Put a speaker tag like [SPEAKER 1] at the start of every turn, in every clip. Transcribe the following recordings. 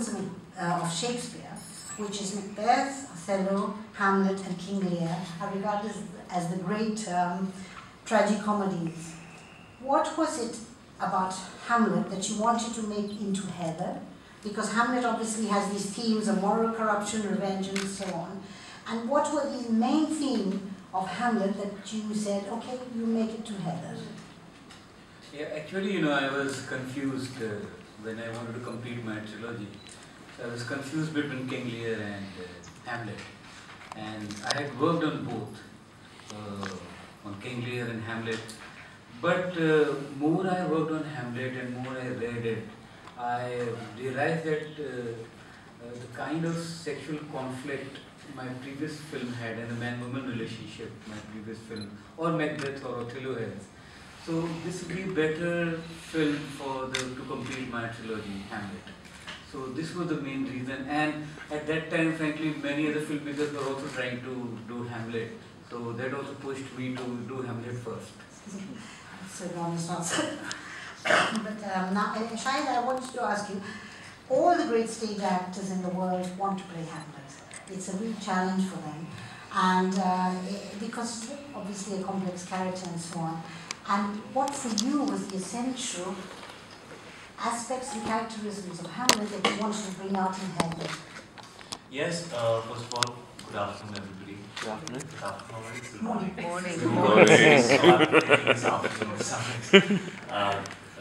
[SPEAKER 1] sequence of Shakespeare, which is Macbeth, Othello, Hamlet, and King Lear, are regarded as the great tragicomedies. What was it about Hamlet that you wanted to make into Haider? Because Hamlet obviously has these themes of moral corruption, revenge, and so on. And what were the main themes of Hamlet that you said, okay, you make it to Haider?
[SPEAKER 2] Yeah, actually, I was confused when I wanted to complete my trilogy. So I was confused between King Lear and Hamlet. And I had worked on both, on King Lear and Hamlet. But more I worked on Hamlet and more I read it, I realized that the kind of sexual conflict my previous film had and the man-woman relationship my previous film, or Macbeth or Othello has. So this would be a better film to complete my trilogy, Hamlet. So this was the main reason, and at that time, frankly, many other filmmakers were also trying to do Hamlet. So that also pushed me to do Hamlet first.
[SPEAKER 1] So enormous answer. But now, Shahid, I wanted to ask you, all the great stage actors in the world want to play Hamlet. It's a real challenge for them, and because obviously a complex character and so on. And what for you was the essential aspects and characteristics of Hamlet that you wanted to bring out in Haider?
[SPEAKER 3] Yes, first of all, good afternoon, everybody. Good afternoon. Good afternoon.
[SPEAKER 1] Morning.
[SPEAKER 3] Good morning. This afternoon.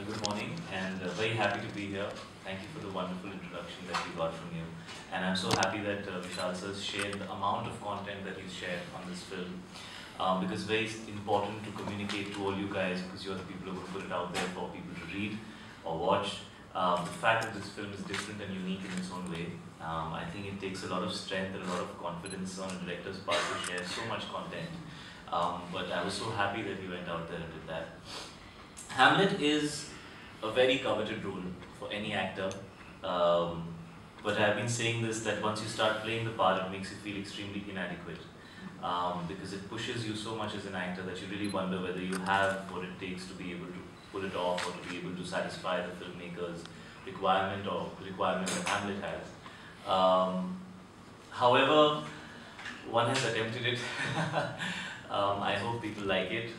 [SPEAKER 3] Good morning, and very happy to be here. Thank you for the wonderful introduction that we got from you. And I'm so happy that Vishal sir shared the amount of content that he's shared on this film. Because it's very important to communicate to all you guys, because you're the people who will put it out there for people to read or watch. The fact that this film is different and unique in its own way, I think it takes a lot of strength and a lot of confidence on a director's part to share so much content. But I was so happy that he went out there and did that. Hamlet is a very coveted role for any actor. But I've been saying this, that once you start playing the part, it makes you feel extremely inadequate. Because it pushes you so much as an actor that you really wonder whether you have what it takes to be able to pull it off or to be able to satisfy the filmmaker's requirement or requirement that Hamlet has. However, one has attempted it. I hope people like it.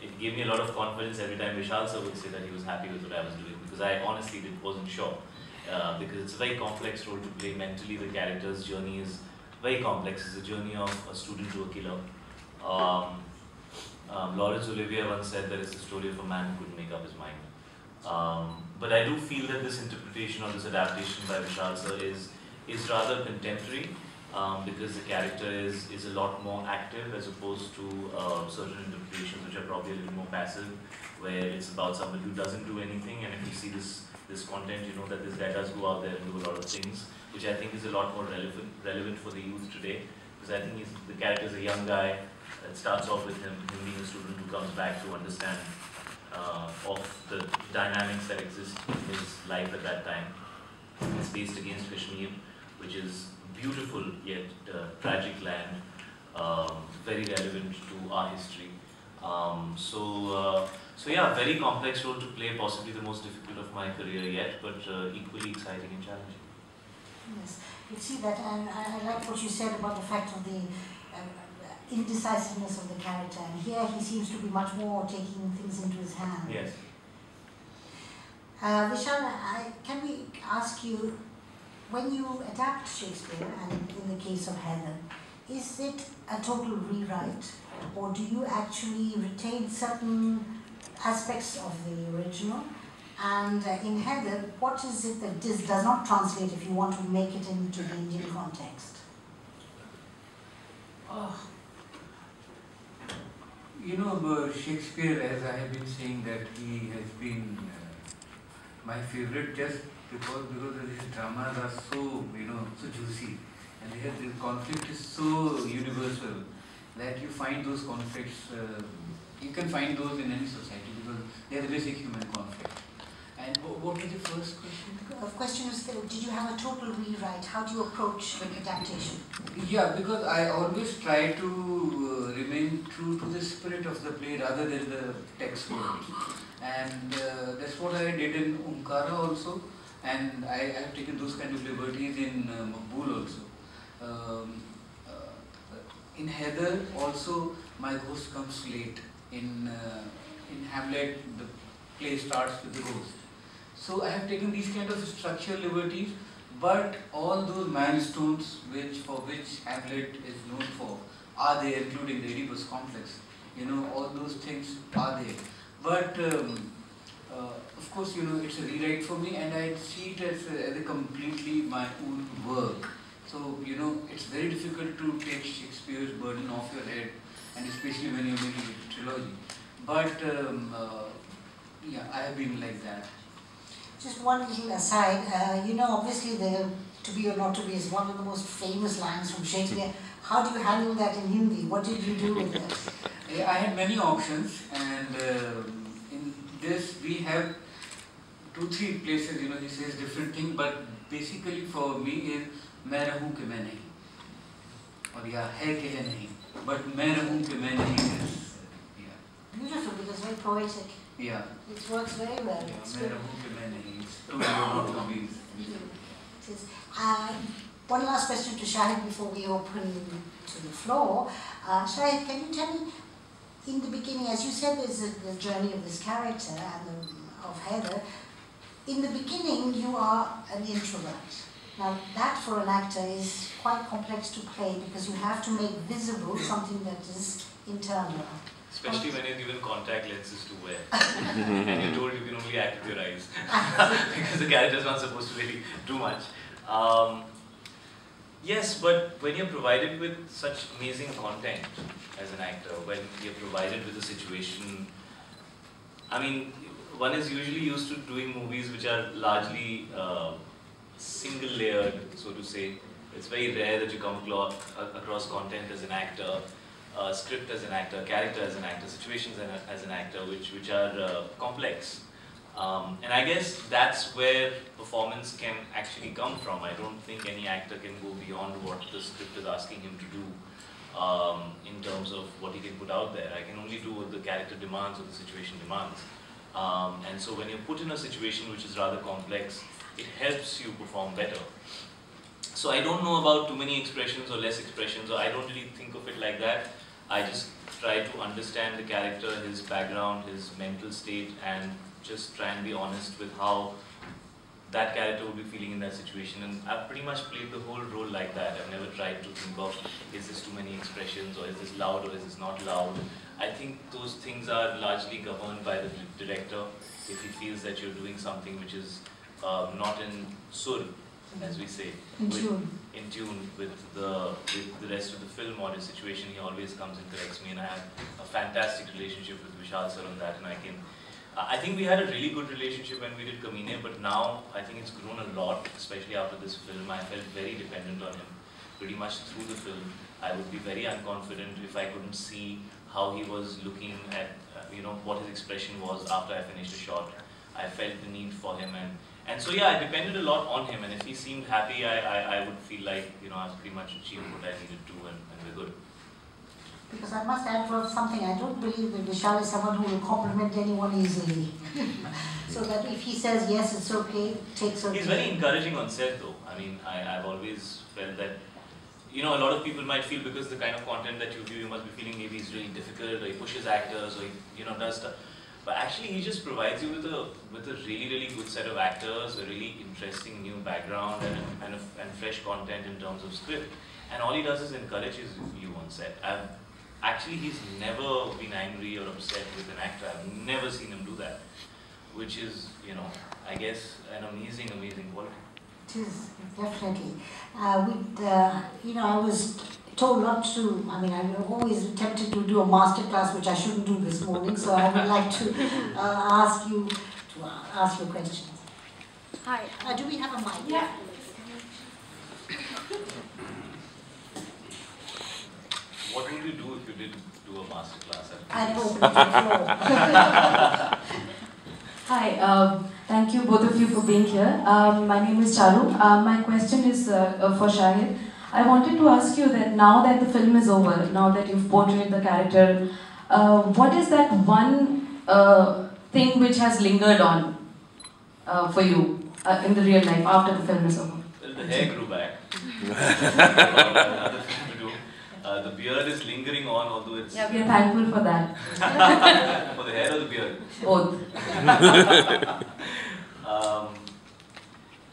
[SPEAKER 3] It gave me a lot of confidence every time Vishal sir would say that he was happy with what I was doing, because I honestly wasn't sure. Because it's a very complex role to play. Mentally, the character's journey is very complex. It's a journey of a student to a killer. Laurence Olivier once said that it's the story of a man who couldn't make up his mind. But I do feel that this interpretation or this adaptation by Vishal sir is rather contemporary, because the character is a lot more active as opposed to certain interpretations which are probably a little more passive, where it's about somebody who doesn't do anything, and if you see this content, you know that this guy does go out there and do a lot of things, which I think is a lot more relevant for the youth today, because I think the character is a young guy. It starts off with him being a student who comes back to understand of the dynamics that exist in his life at that time. It's based against Kashmir, which is beautiful yet tragic land, very relevant to our history. So yeah, very complex role to play, possibly the most difficult of my career yet, but equally exciting and challenging.
[SPEAKER 1] Yes, you see that, and I like what you said about the fact of the indecisiveness of the character, and here he seems to be much more taking things into his hands.
[SPEAKER 3] Yes.
[SPEAKER 1] Vishal, can we ask you, when you adapt Shakespeare, and in the case of Haider, is it a total rewrite, or do you actually retain certain aspects of the original? And in Haider, what is it that this does not translate if you want to make it into the Indian context?
[SPEAKER 2] Shakespeare, as I have been saying, that he has been my favorite just because his dramas are so, so juicy, and the conflict is so universal that you find those conflicts, you can find those in any society because they are the basic human conflict. And what was the first question?
[SPEAKER 1] The question is, did you have a total rewrite? How do you approach the adaptation?
[SPEAKER 2] Yeah, because I always try to remain true to the spirit of the play rather than the text words. And that's what I did in Omkara also. And I have taken those kind of liberties in Maqbool also. Um, in Haider also, my ghost comes late. In Hamlet, the play starts with the ghost. So I have taken these kind of structural liberties, but all those milestones for which Hamlet is known for are there, including the Oedipus complex. All those things are there. But of course, it's a rewrite for me, and I see it as a completely my own work. So, it's very difficult to take Shakespeare's burden off your head, and especially when you're making a trilogy. But, yeah, I have been like that.
[SPEAKER 1] Just one little aside, obviously the "to be or not to be" is one of the most famous lines from Shakespeare. How do you handle that in Hindi? What did you do with that?
[SPEAKER 2] I had many options, and in this we have 2-3 places, he says different thing, but basically for me is मैं रहूं कि मैं नहीं, और या है कि है नहीं, but मैं रहूं कि मैं नहीं is, yeah.
[SPEAKER 1] Beautiful, because very poetic.
[SPEAKER 2] Yeah.
[SPEAKER 1] It works very well.
[SPEAKER 2] Yeah, मैं रहूं कि मैं नहीं, it's to be or not to be.
[SPEAKER 1] One last question to Shahid before we open to the floor. Shahid, can you tell me, in the beginning, as you said, there's the journey of this character and of Haider. In the beginning, you are an introvert. Now, that for an actor is quite complex to play because you have to make visible something that is internal.
[SPEAKER 3] Especially when you're given contact lenses to wear. And you're told you can only act with your eyes. Because the character's not supposed to really do much. Yes, but when you're provided with such amazing content as an actor, when you're provided with a situation, I mean, one is usually used to doing movies which are largely single layered, so to say. It's very rare that you come across content as an actor, script as an actor, character as an actor, situations as an actor, which are complex. And I guess that's where performance can actually come from. I don't think any actor can go beyond what the script is asking him to do in terms of what he can put out there. I can only do what the character demands or the situation demands. And so when you're put in a situation which is rather complex, it helps you perform better. So I don't know about too many expressions or less expressions, or I don't really think of it like that. I just try to understand the character, his background, his mental state, and just try and be honest with how that character would be feeling in that situation. And I've pretty much played the whole role like that. I've never tried to think of, is this too many expressions, or is this loud, or is this not loud? I think those things are largely governed by the director. If he feels that you're doing something which is not in sur, as we say, in tune with the rest of the film or the situation, he always comes and corrects me, and I have a fantastic relationship with Vishal sir on that, and I think we had a really good relationship when we did Kaminay, but now I think it's grown a lot, especially after this film. I felt very dependent on him pretty much through the film. I would be very unconfident if I couldn't see how he was looking at, what his expression was after I finished a shot. I felt the need for him, and so yeah, I depended a lot on him, and if he seemed happy, I would feel like, I was pretty much achieved what I needed to, and we're good.
[SPEAKER 1] Because I must add for something, I don't believe that Vishal is someone who will compliment anyone easily. So that if he says yes, it's okay, takes okay.
[SPEAKER 3] He's very encouraging on set though. I mean, I've always felt that, a lot of people might feel because the kind of content that you view, you must be feeling maybe he's really difficult, or he pushes actors, or he, does stuff. But actually, he just provides you with a really, really good set of actors, a really interesting new background, and fresh content in terms of script. And all he does is encourages you on set. Actually, he's never been angry or upset with an actor. I've never seen him do that, which is, I guess, an amazing, amazing quality.
[SPEAKER 1] It is, definitely. I was told not to, I'm always tempted to do a master class, which I shouldn't do this morning, so I would like to ask you to ask your questions.
[SPEAKER 4] Hi.
[SPEAKER 1] Do we have a mic?
[SPEAKER 4] Yeah.
[SPEAKER 3] What would you do if you did do a master class?
[SPEAKER 1] I'd open the floor.
[SPEAKER 4] Hi, thank you both of you for being here. My name is Charu. My question is for Shahid. I wanted to ask you that now that the film is over, now that you've portrayed the character, what is that one thing which has lingered on for you? in the real life after the film is over?
[SPEAKER 3] Well, the hair grew back. Another thing to do. The beard is lingering on, although it's...
[SPEAKER 4] Yeah, we are thankful for that.
[SPEAKER 3] For the hair or the beard?
[SPEAKER 4] Both.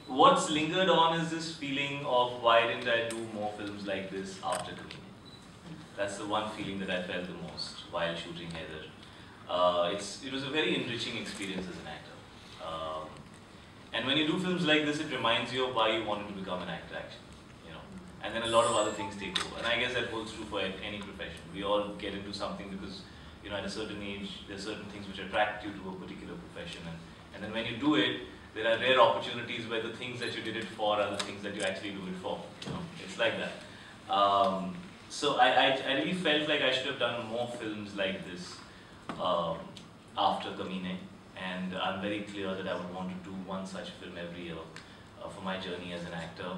[SPEAKER 3] What's lingered on is this feeling of why didn't I do more films like this after Kaminay? That's the one feeling that I felt the most while shooting Haider. It was a very enriching experience as an actor. And when you do films like this, it reminds you of why you wanted to become an actor, actually. You know, and then a lot of other things take over. And I guess that holds true for any profession. We all get into something because, you know, at a certain age, there are certain things which attract you to a particular profession. And then when you do it, there are rare opportunities where the things that you did it for are the things that you actually do it for. You know, it's like that. So I really felt like I should have done more films like this after Kaminay, and I'm very clear that I would want to do one such film every year for my journey as an actor.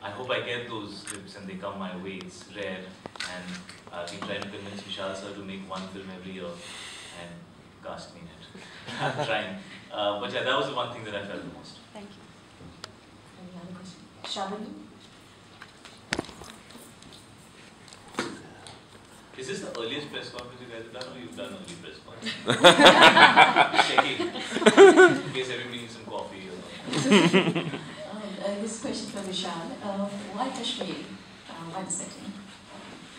[SPEAKER 3] I hope I get those scripts and they come my way. It's rare, and I've been trying to convince Vishal sir to make one film every year and cast me in it. I'm trying. But yeah, that was the one thing that I felt the most.
[SPEAKER 1] Thank you. Any other question? Shalini?
[SPEAKER 3] Is this the earliest press conference you guys have done, or you've done early press conference? Checking. In case everybody needs some coffee or something.
[SPEAKER 5] This question for Vishal. Why Kashmir? Why the setting?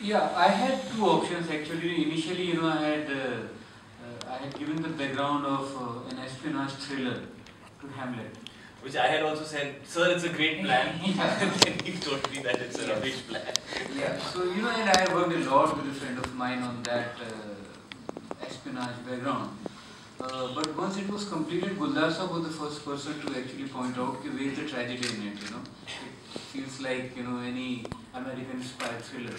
[SPEAKER 2] Yeah, I had two options actually. Initially, you know, I had given the background of an espionage thriller to Hamlet.
[SPEAKER 3] Which I had also said, sir, it's a great plan. Then he told me that it's a rubbish plan.
[SPEAKER 2] Yeah, so you know, and I worked a lot with a friend of mine on that espionage background. But once it was completed, Guldasa was the first person to actually point out where is the tragedy in it, you know. It feels like, you know, any American spy thriller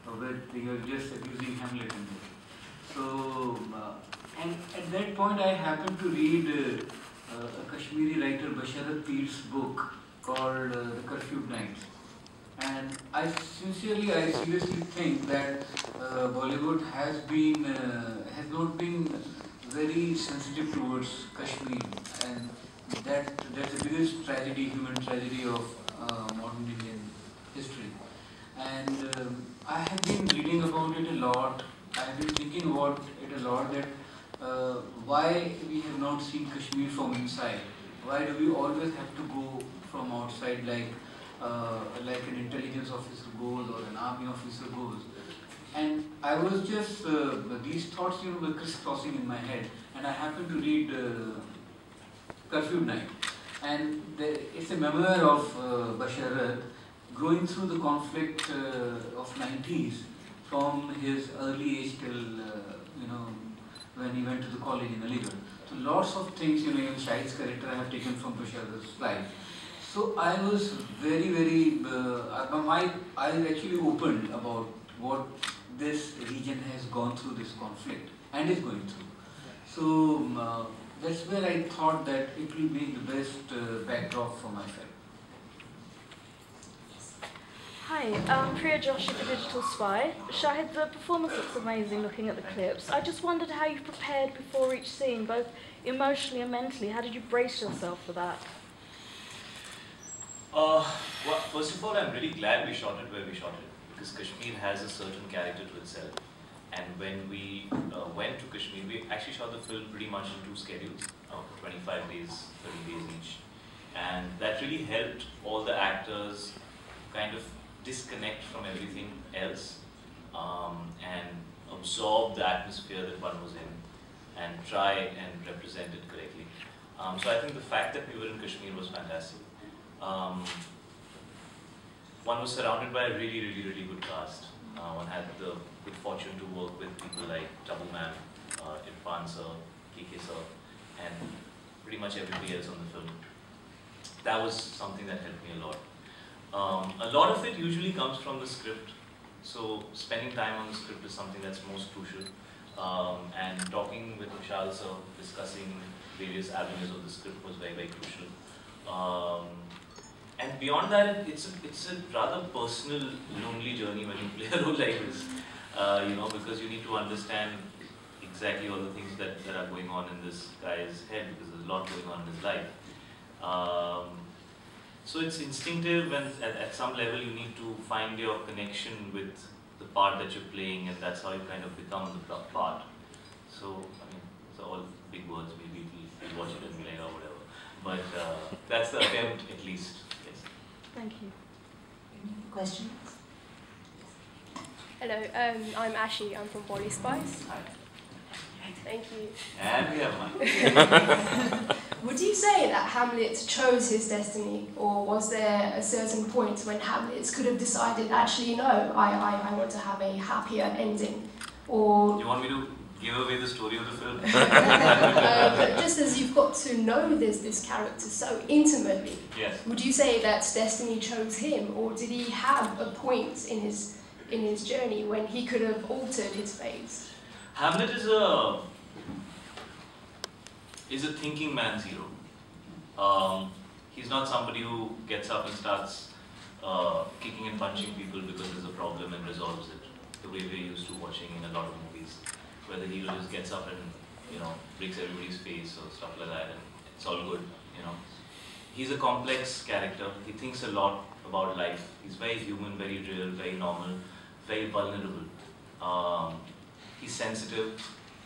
[SPEAKER 2] where you're just abusing Hamlet in it. So, and at that point I happened to read a Kashmiri writer, Basharat Peer's book called The Curfewed Nights. And I seriously think that Bollywood has not been very sensitive towards Kashmir, and that's the biggest tragedy, human tragedy of modern Indian history. And I have been reading about it a lot. I have been thinking about it a lot, that why we have not seen Kashmir from inside. Why do we always have to go from outside, like an intelligence officer goes or an army officer goes? And I was just, these thoughts, you know, were crisscrossing in my head, and I happened to read Curfewed Night. And it's a memoir of Basharat going through the conflict of 90s from his early age till, you know, when he went to the college in Aligarh. So lots of things, you know, even Shahid's character I have taken from Basharat's life. So I was very, my eyes actually opened about what this region has gone through, this conflict, and is going through. So that's where I thought that it will be the best backdrop for my film.
[SPEAKER 6] Hi, Priya Joshi for Digital Spy. Shahid, the performance looks amazing looking at the clips. I just wondered how you prepared before each scene, both emotionally and mentally. How did you brace yourself for that?
[SPEAKER 3] Well, first of all, I'm really glad we shot it where we shot it, because Kashmir has a certain character to itself. And when we went to Kashmir, we actually shot the film pretty much in 2 schedules, 25 days, 30 days each. And that really helped all the actors kind of disconnect from everything else and absorb the atmosphere that one was in and try and represent it correctly. So I think the fact that we were in Kashmir was fantastic. One was surrounded by a really good cast. One had the good fortune to work with people like Tabu ma'am, Irfan sir, KK sir, and pretty much everybody else on the film. That was something that helped me a lot. A lot of it usually comes from the script, so spending time on the script is something that's most crucial. And talking with Vishal sir, discussing various avenues of the script was very crucial. And beyond that, it's a rather personal, lonely journey when you play a role like this, you know, because you need to understand exactly all the things that are going on in this guy's head, because there's a lot going on in his life. So it's instinctive, and at some level you need to find your connection with the part that you're playing, and that's how you kind of become the part. So, I mean, it's all big words, maybe we'll watch it and be like, oh, whatever. But that's the attempt, at least. Yes.
[SPEAKER 6] Thank you.
[SPEAKER 1] Any questions?
[SPEAKER 7] Hello, I'm Ashi. I'm from Body Spice.
[SPEAKER 3] Hi.
[SPEAKER 7] Thank you.
[SPEAKER 3] And we have mine.
[SPEAKER 7] Would you say that Hamlet chose his destiny, or was there a certain point when Hamlet could have decided, actually, no, I want to have a happier ending? Or
[SPEAKER 3] You want me to give away the story of the film?
[SPEAKER 7] but just as you've got to know this character so intimately,
[SPEAKER 3] Yes.
[SPEAKER 7] would you say that destiny chose him, or did he have a point in his journey when he could have altered his fate?
[SPEAKER 3] Hamlet is a thinking man's hero. He's not somebody who gets up and starts kicking and punching people because there's a problem and resolves it, the way we're used to watching in a lot of movies, where the hero just gets up and, you know, breaks everybody's face or stuff like that, and it's all good, you know. He's a complex character. He thinks a lot about life. He's very human, very real, very normal, very vulnerable. He's sensitive.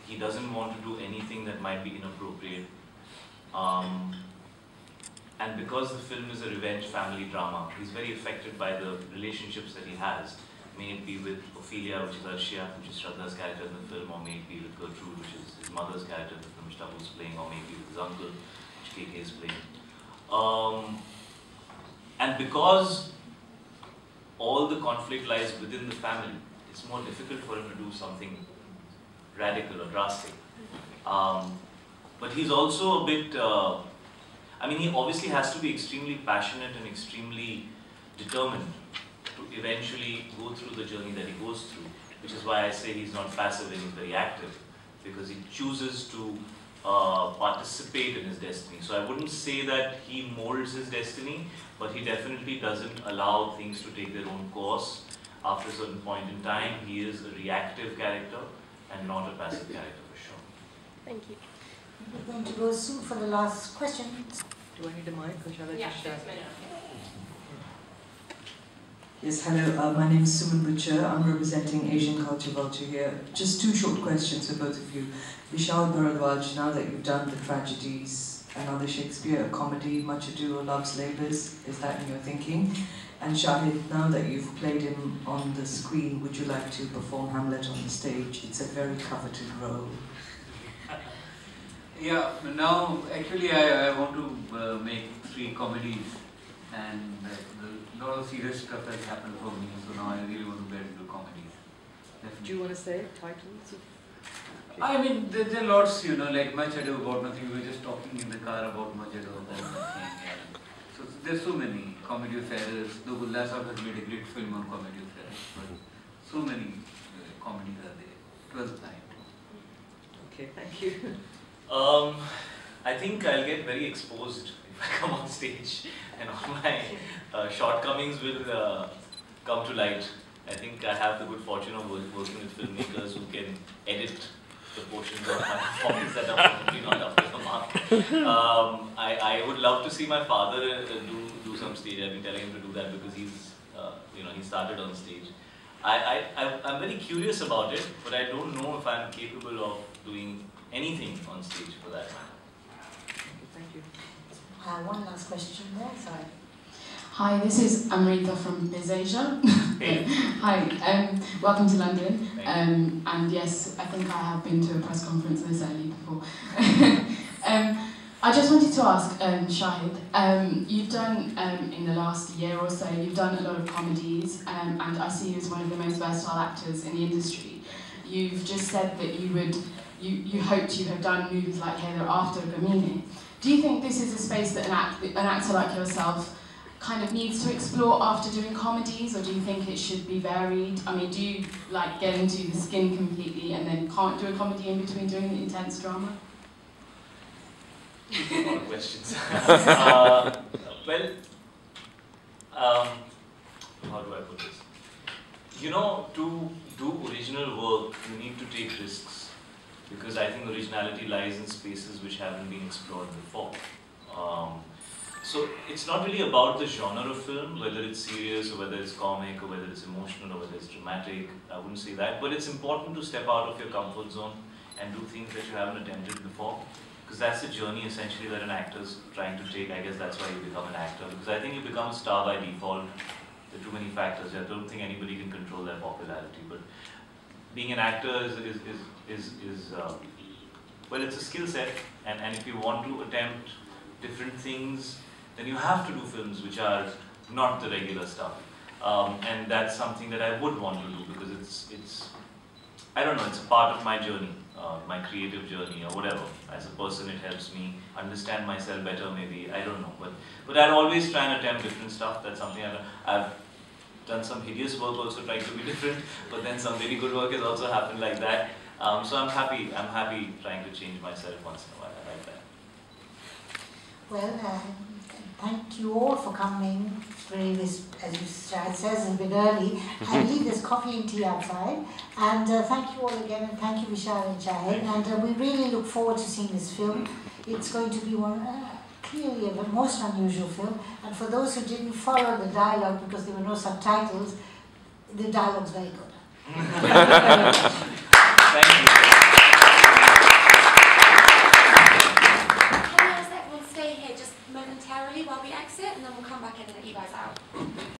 [SPEAKER 3] He doesn't want to do anything that might be inappropriate. And because the film is a revenge family drama, he's very affected by the relationships that he has. May it be with Ophelia, which is Arshia, which is Shraddha's character in the film, or may it be with Gertrude, which is his mother's character in the film, which Tabu is playing, or maybe with his uncle, which KK is playing. And because all the conflict lies within the family, it's more difficult for him to do something radical or drastic. But he's also a bit, I mean, he obviously has to be extremely passionate and extremely determined to eventually go through the journey that he goes through, which is why I say he's not passive and he's very active, because he chooses to participate in his destiny. So I wouldn't say that he molds his destiny, but he definitely doesn't allow things to take their own course. After a certain point in time, he is a reactive character and not a passive character, for sure.
[SPEAKER 7] Thank you.
[SPEAKER 1] We're going to go soon for the last question.
[SPEAKER 8] Do I need a mic or shall I just shout?
[SPEAKER 9] Yes, hello, my name is Suman Butcher. I'm representing Asian Culture Vulture here. Just two short questions for both of you. Vishal Bhardwaj, now that you've done the tragedies and other Shakespeare, a comedy, Much Ado or Love's Labours, is that in your thinking? And Shahid, now that you've played him on the screen, would you like to perform Hamlet on the stage? It's a very coveted role.
[SPEAKER 2] Yeah, now actually I want to make 3 comedies, and a lot of serious stuff has happened for me, so now I really want to get into comedies. Definitely.
[SPEAKER 8] Do you want to say titles?
[SPEAKER 2] I mean, there are lots, you know, like Much Ado About Nothing. We were just talking in the car about Much Ado About Nothing. Yeah. So there's so many comedy affairs. Though Gulla Sahab has made a great film on comedy affairs, but so many comedies are there. 12th night.
[SPEAKER 8] Okay, thank you.
[SPEAKER 3] I think I'll get very exposed if I come on stage, and all my shortcomings will come to light. I think I have the good fortune of working with filmmakers who can edit the portions of my performance that are probably not up to the mark. I would love to see my father do some stage. I've been telling him to do that because he's, you know, he started on stage. I'm very curious about it, but I don't know if I'm capable of doing anything on stage for that matter.
[SPEAKER 8] Thank you.
[SPEAKER 1] One last question there, sorry.
[SPEAKER 4] Hi, this is Amrita from BizAsia.
[SPEAKER 3] Hey.
[SPEAKER 4] Hi, welcome to London.
[SPEAKER 3] Thank
[SPEAKER 4] And yes, I think I have been to a press conference this early before. I just wanted to ask, Shahid, you've done, in the last year or so, you've done a lot of comedies, and I see you as one of the most versatile actors in the industry. You've just said that you hoped you had done movies like Haider after Kaminay. Do you think this is a space that an actor like yourself kind of needs to explore after doing comedies, or do you think it should be varied? I mean, do you like get into the skin completely and then can't do a comedy in between doing the intense drama?
[SPEAKER 3] A lot of questions. How do I put this? You know, to do original work, you need to take risks, because I think originality lies in spaces which haven't been explored before. So it's not really about the genre of film, whether it's serious or whether it's comic or whether it's emotional or whether it's dramatic. I wouldn't say that, but it's important to step out of your comfort zone and do things that you haven't attempted before, because that's the journey essentially that an actor's trying to take. I guess that's why you become an actor, because I think you become a star by default. There are too many factors. I don't think anybody can control their popularity, but being an actor well, it's a skill set, and if you want to attempt different things, then you have to do films which are not the regular stuff. And that's something that I would want to do, because it's I don't know, it's a part of my journey, my creative journey or whatever. As a person, it helps me understand myself better, maybe, I don't know. But I'd always try and attempt different stuff. That's something I've done some hideous work also trying to be different, but then some very good work has also happened like that. So I'm happy trying to change myself once in a while. I like that.
[SPEAKER 1] Well, thank you all for coming. Today, this, as you says, a bit early. I leave this coffee and tea outside. And thank you all again, and thank you, Vishal and Shahid. And we really look forward to seeing this film. It's going to be clearly a most unusual film. And for those who didn't follow the dialogue because there were no subtitles, the dialogue's very good.
[SPEAKER 3] Thank you.